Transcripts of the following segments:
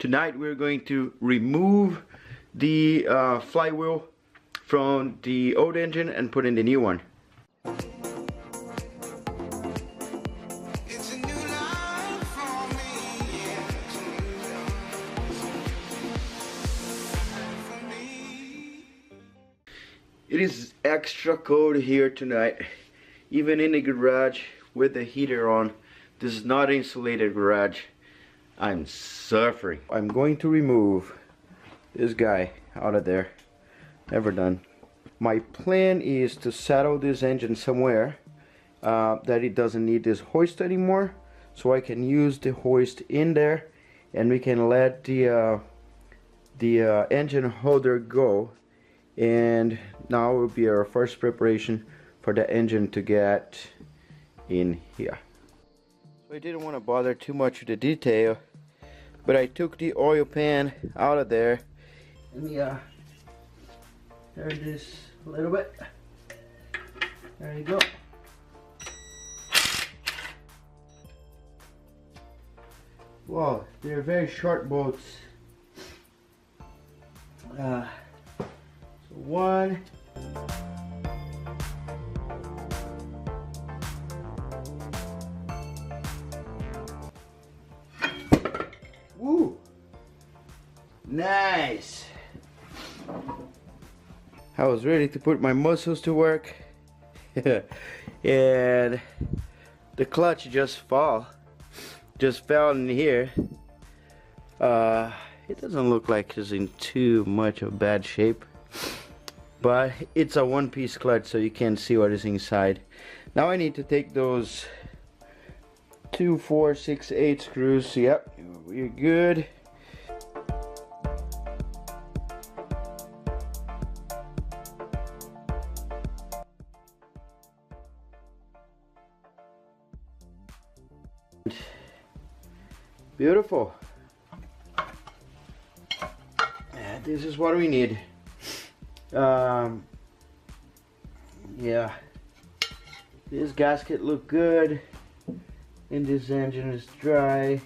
Tonight we're going to remove the flywheel from the old engine and put in the new one. It is extra cold here tonight, even in the garage with the heater on. This is not insulated garage. I'm suffering. I'm going to remove this guy out of there. Never done. My plan is to settle this engine somewhere that it doesn't need this hoist anymore, so I can use the hoist in there and we can let the engine holder go. And now will be our first preparation for the engine to get in here. So I didn't want to bother too much with the detail, but I took the oil pan out of there. Let me turn this a little bit. There you go. Wow, they're very short bolts. So one. Woo! Nice! I was ready to put my muscles to work and the clutch just fell in here. It doesn't look like it's in too much of bad shape, but it's a one-piece clutch, so you can't see what is inside. Now I need to take those 2, 4, 6, 8 screws. Yep, we're good. Beautiful. And this is what we need. Yeah, this gasket look good, and this engine is dry.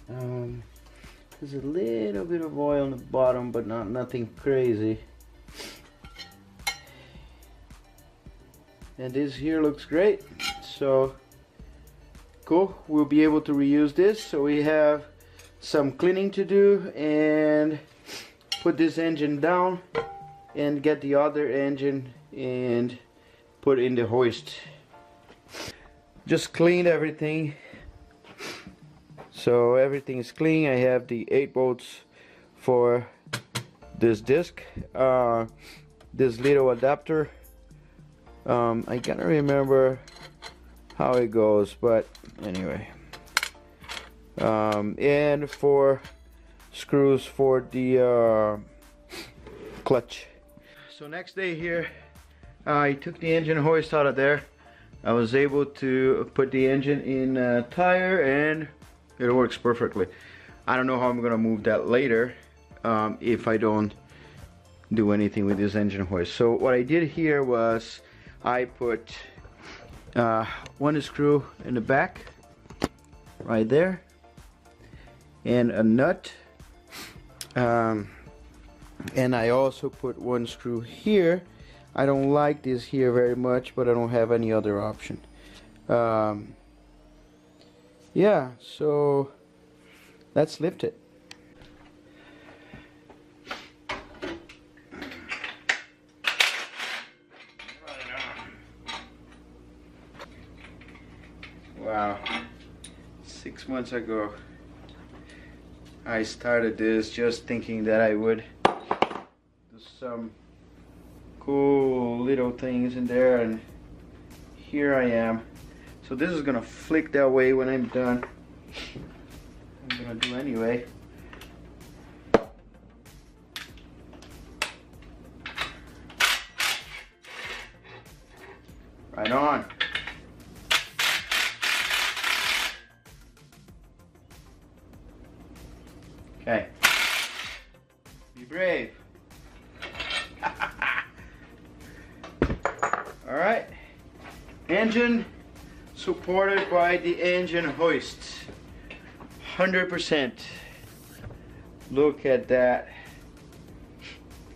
There's a little bit of oil on the bottom, but nothing crazy. And this here looks great, so cool. We'll be able to reuse this. So we have some cleaning to do and put this engine down and get the other engine and put in the hoist. Just cleaned everything, so everything is clean. I have the 8 bolts for this disc, this little adapter. I can't remember how it goes, but anyway, and 4 screws for the clutch. So next day here, I took the engine hoist out of there. I was able to put the engine in a tire and it works perfectly. I don't know how I'm gonna move that later if I don't do anything with this engine hoist. So what I did here was I put 1 screw in the back right there and a nut, and I also put 1 screw here. I don't like this here very much, but I don't have any other option. Yeah, so let's lift it. Wow, 6 months ago I started this just thinking that I would do some cool little things in there, and here I am. So this is gonna flick that way when I'm done. I'm gonna do anyway. Right on. Okay. Be brave. Alright. Engine supported by the engine hoist. 100%. Look at that.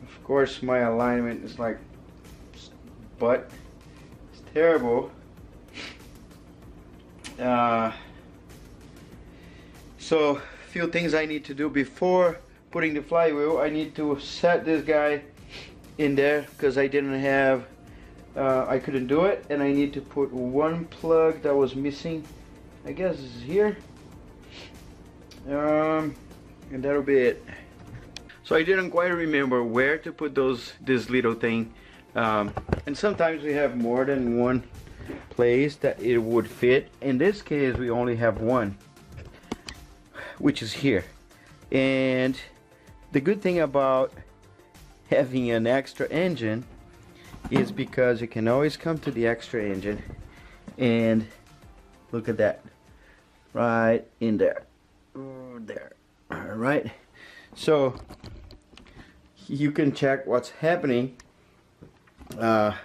Of course my alignment is like butt. It's terrible. So a few things I need to do before putting the flywheel. I need to set this guy in there because I didn't have I couldn't do it, and I need to put one plug that was missing. I guess it's here, and that'll be it. So I didn't quite remember where to put this little thing, and sometimes we have more than one place that it would fit. In this case we only have one, which is here. And the good thing about having an extra engine is because you can always come to the extra engine and look at that, right in there, there. All right, so you can check what's happening to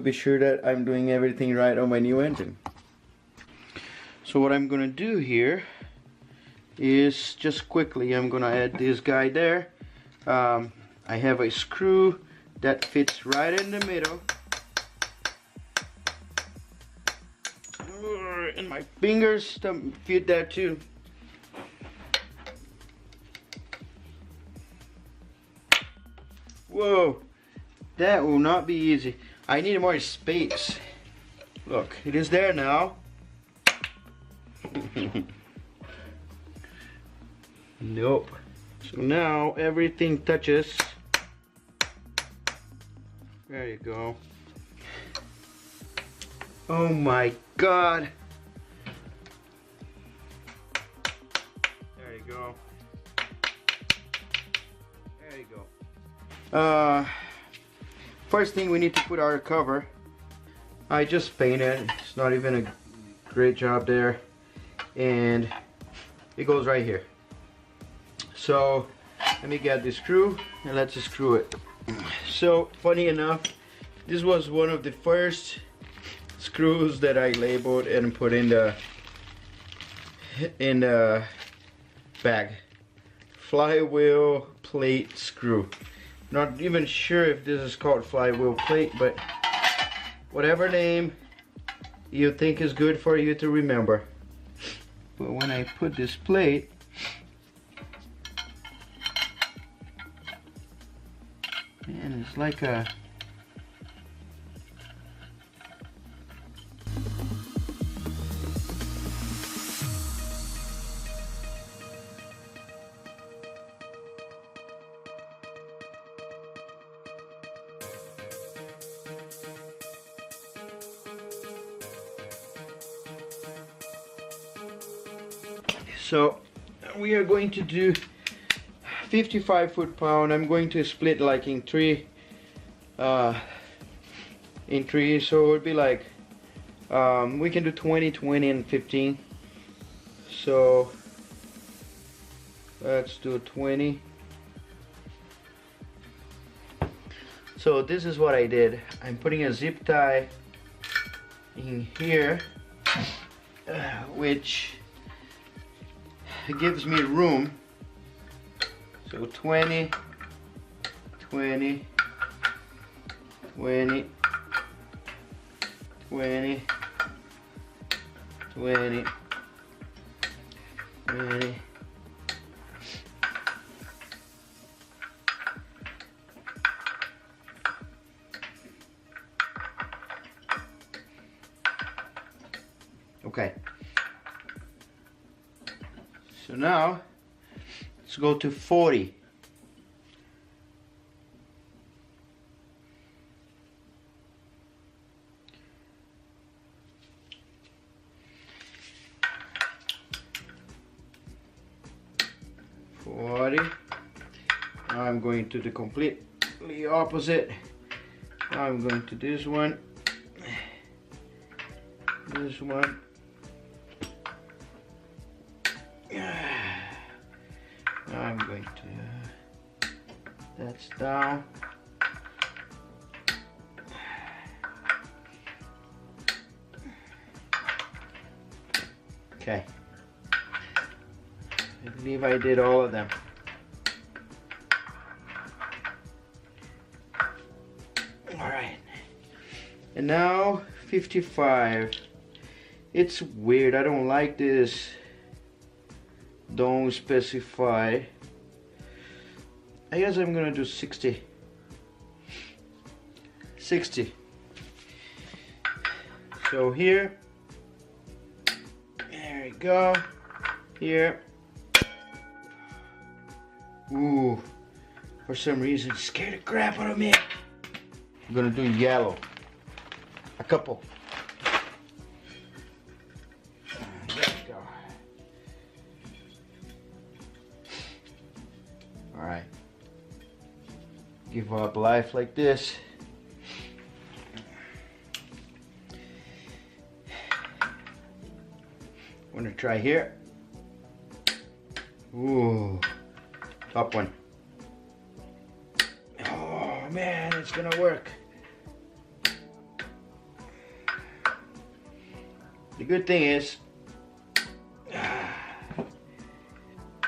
be sure that I'm doing everything right on my new engine. So what I'm gonna do here is just quickly, I'm gonna add this guy there. I have a screw that fits right in the middle, and my fingers fit that too. Whoa, that will not be easy. I need more space. Look, it is there now. Nope. So now everything touches. There you go. Oh my God. There you go. There you go. First thing, we need to put our cover. I just painted. It's not even a great job there. And it goes right here. So let me get the screw and let's screw it. So funny enough, this was one of the first screws that I labeled and put in the bag. Flywheel plate screw. Not even sure if this is called flywheel plate, but whatever name you think is good for you to remember. But when I put this plate, man, it's like a so we are going to do 55 foot-pound. I'm going to split like in three, so it would be like we can do 20, 20, and 15. So let's do 20. So this is what I did. I'm putting a zip tie in here, which gives me room. So 20, 20, 20, 20, 20, 20. Okay. So now let's go to 40. Now I'm going to the completely opposite. Now I'm going to this one. This one. Now I'm going to, that's down. Okay. believe I did all of them. Alright. And now 55. It's weird, I don't like this. Don't specify. I guess I'm gonna do 60. 60. So here, there we go. Here. Ooh, for some reason, it scared the crap out of me. I'm gonna do yellow. A couple. There we go. Alright. Give up life like this. I'm gonna try here. Ooh, top one. Oh man, it's gonna work. The good thing is,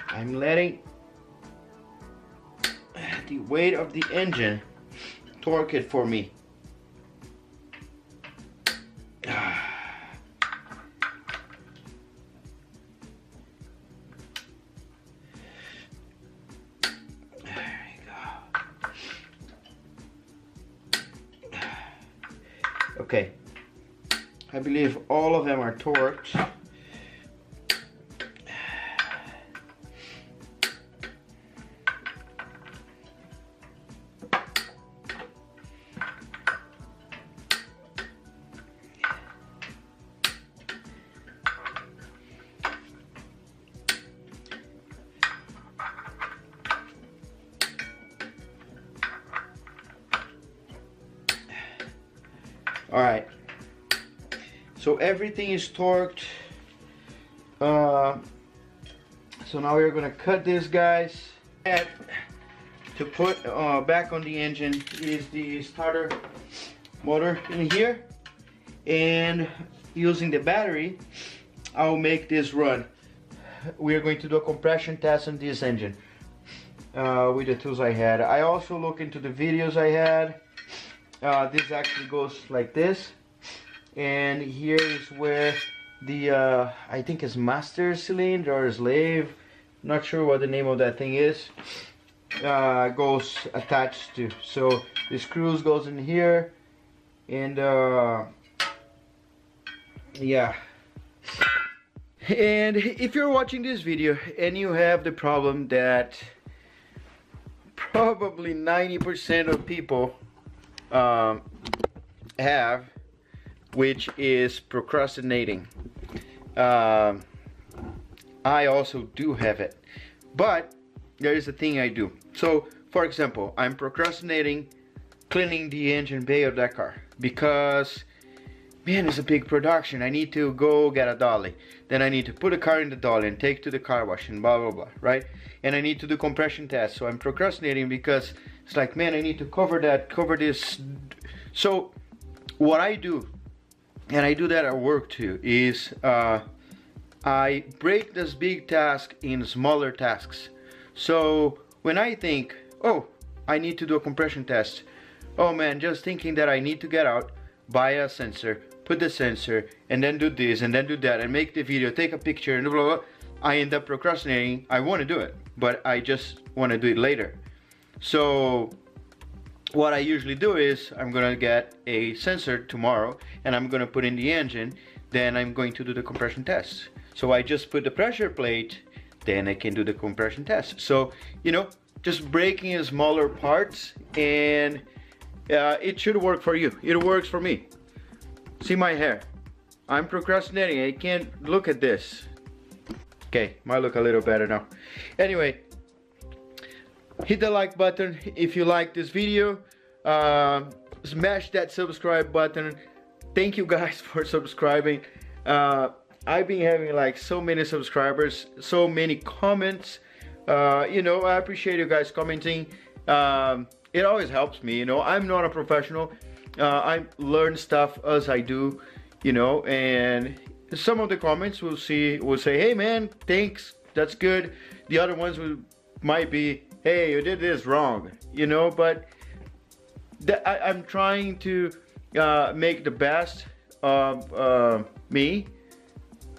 I'm letting the weight of the engine torque it for me. Okay, I believe all of them are torqued. Alright, so everything is torqued. So now we're gonna cut this, guys. And to put back on the engine is the starter motor in here, and using the battery I'll make this run. We are going to do a compression test on this engine with the tools I had. I also look into the videos I had. This actually goes like this, and here is where the I think it's master cylinder or slave, not sure what the name of that thing is, goes attached to. So the screws goes in here, and yeah. And if you're watching this video and you have the problem that probably 90% of people have, which is procrastinating. I also do have it, but there is a thing I do. So for example, I'm procrastinating cleaning the engine bay of that car because, man, it's a big production. I need to go get a dolly, then I need to put a car in the dolly and take to the car wash and blah blah blah, right? And I need to do compression tests. So I'm procrastinating because it's like, man, I need to cover this. So what I do, and I do that at work too, is I break this big task in smaller tasks. So when I think, oh, I need to do a compression test, oh man, just thinking that I need to get out, buy a sensor, put the sensor, and then do this and then do that and make the video, take a picture and blah blah blah, I end up procrastinating. I want to do it, but I just want to do it later. So what I usually do is I'm gonna get a sensor tomorrow and I'm gonna put in the engine, then I'm going to do the compression test. So I just put the pressure plate, then I can do the compression test. So, you know, just breaking in smaller parts, and it should work for you. It works for me. See my hair. I'm procrastinating. I can't look at this. Okay, might look a little better now. Anyway, hit the like button if you like this video. Smash that subscribe button. Thank you guys for subscribing. I've been having like so many subscribers, so many comments. You know, I appreciate you guys commenting. It always helps me, you know. I'm not a professional. I learn stuff as I do, you know, and some of the comments will say, hey man, thanks that's good. The other ones might be, hey, you did this wrong, you know, but I'm trying to make the best of me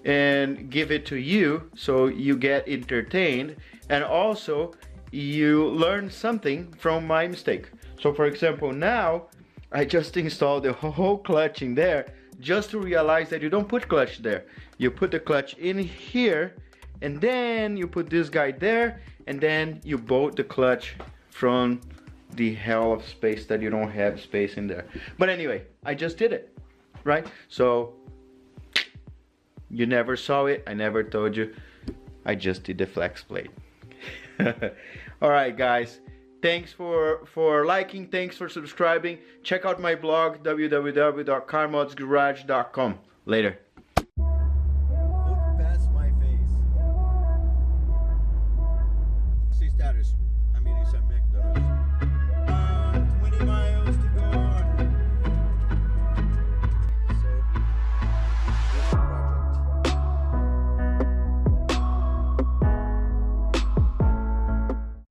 and give it to you so you get entertained, and also you learn something from my mistake. So for example, now I just installed the whole clutch in there just to realize that you don't put clutch there. You put the clutch in here, and then you put this guy there, and then you bolt the clutch from the hell of space that you don't have space in there. But anyway, I just did it, right? So you never saw it, I never told you. I just did the flex plate. All right, guys. Thanks for liking, thanks for subscribing. Check out my blog, www.carmodsgarage.com. Later. Look past my face. Si status, amiris sa McDonald's.